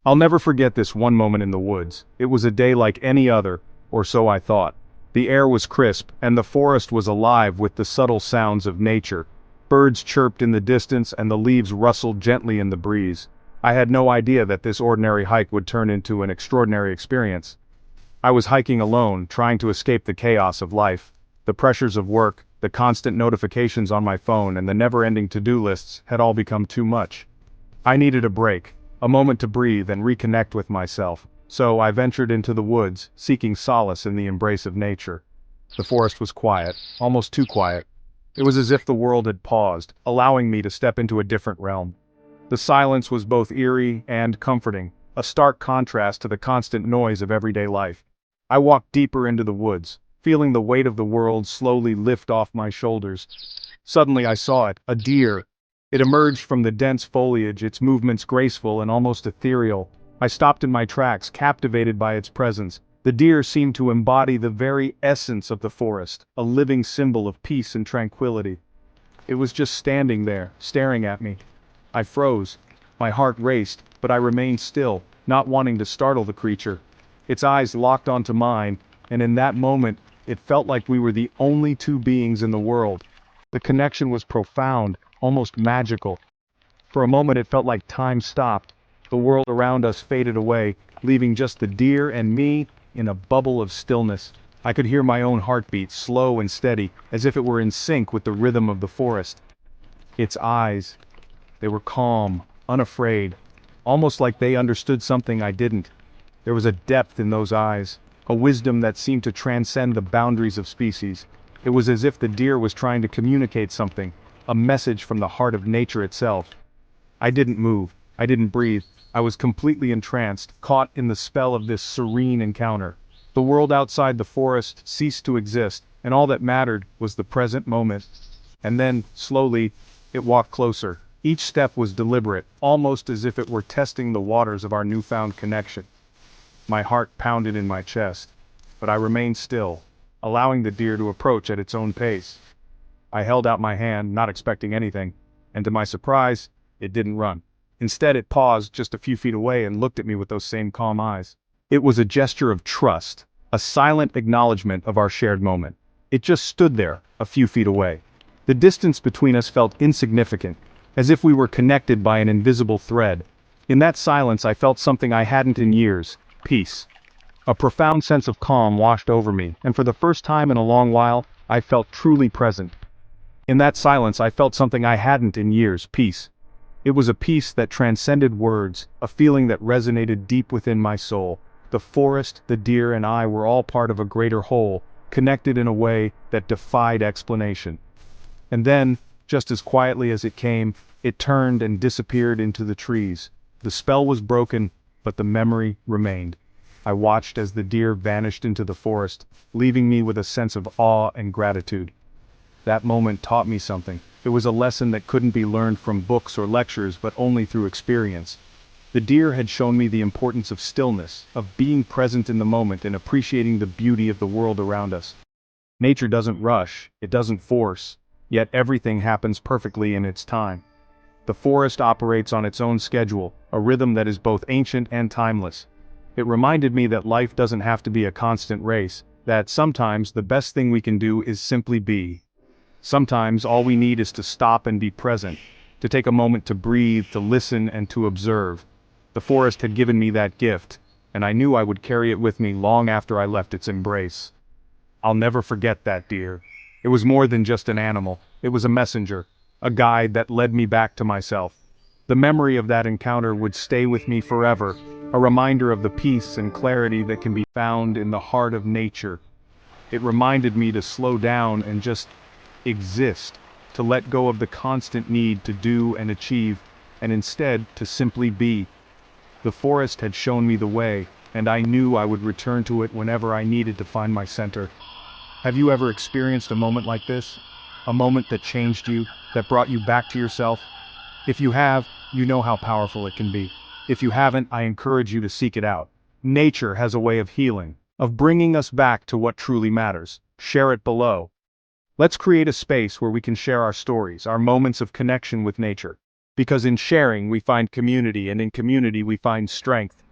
I'll never forget this one moment in the woods. It was a day like any other, or so I thought. The air was crisp, and the forest was alive with the subtle sounds of nature. Birds chirped in the distance and the leaves rustled gently in the breeze. I had no idea that this ordinary hike would turn into an extraordinary experience. I was hiking alone, trying to escape the chaos of life. The pressures of work, the constant notifications on my phone, and the never-ending to-do lists had all become too much. I needed a break, a moment to breathe and reconnect with myself, so I ventured into the woods, seeking solace in the embrace of nature. The forest was quiet, almost too quiet. It was as if the world had paused, allowing me to step into a different realm. The silence was both eerie and comforting, a stark contrast to the constant noise of everyday life. I walked deeper into the woods, feeling the weight of the world slowly lift off my shoulders. Suddenly I saw it, a deer. It emerged from the dense foliage, its movements graceful and almost ethereal. I stopped in my tracks, captivated by its presence. The deer seemed to embody the very essence of the forest, a living symbol of peace and tranquility. It was just standing there, staring at me. I froze. My heart raced, but I remained still, not wanting to startle the creature. Its eyes locked onto mine, and in that moment, it felt like we were the only two beings in the world. The connection was profound, almost magical. For a moment it felt like time stopped. The world around us faded away, leaving just the deer and me in a bubble of stillness. I could hear my own heartbeat, slow and steady, as if it were in sync with the rhythm of the forest. Its eyes, they were calm, unafraid, almost like they understood something I didn't. There was a depth in those eyes, a wisdom that seemed to transcend the boundaries of species. It was as if the deer was trying to communicate something, a message from the heart of nature itself. I didn't move, I didn't breathe, I was completely entranced, caught in the spell of this serene encounter. The world outside the forest ceased to exist, and all that mattered was the present moment. And then, slowly, it walked closer. Each step was deliberate, almost as if it were testing the waters of our newfound connection. My heart pounded in my chest, but I remained still, allowing the deer to approach at its own pace. I held out my hand, not expecting anything, and to my surprise, it didn't run. Instead, it paused just a few feet away and looked at me with those same calm eyes. It was a gesture of trust, a silent acknowledgement of our shared moment. It just stood there, a few feet away. The distance between us felt insignificant, as if we were connected by an invisible thread. In that silence I felt something I hadn't in years: peace. A profound sense of calm washed over me, and for the first time in a long while, I felt truly present. In that silence I felt something I hadn't in years: peace. It was a peace that transcended words, a feeling that resonated deep within my soul. The forest, the deer, and I were all part of a greater whole, connected in a way that defied explanation. And then, just as quietly as it came, it turned and disappeared into the trees. The spell was broken, but the memory remained. I watched as the deer vanished into the forest, leaving me with a sense of awe and gratitude. That moment taught me something. It was a lesson that couldn't be learned from books or lectures, but only through experience. The deer had shown me the importance of stillness, of being present in the moment and appreciating the beauty of the world around us. Nature doesn't rush, it doesn't force, yet everything happens perfectly in its time. The forest operates on its own schedule, a rhythm that is both ancient and timeless. It reminded me that life doesn't have to be a constant race, that sometimes the best thing we can do is simply be. Sometimes all we need is to stop and be present, to take a moment to breathe, to listen, and to observe. The forest had given me that gift, and I knew I would carry it with me long after I left its embrace. I'll never forget that deer. It was more than just an animal, it was a messenger, a guide that led me back to myself. The memory of that encounter would stay with me forever, a reminder of the peace and clarity that can be found in the heart of nature. It reminded me to slow down and just exist, to let go of the constant need to do and achieve, and instead to simply be. The forest had shown me the way, and I knew I would return to it whenever I needed to find my center. Have you ever experienced a moment like this? A moment that changed you, that brought you back to yourself? If you have, you know how powerful it can be. If you haven't, I encourage you to seek it out. Nature has a way of healing, of bringing us back to what truly matters. Share it below. Let's create a space where we can share our stories, our moments of connection with nature. Because in sharing we find community, and in community we find strength.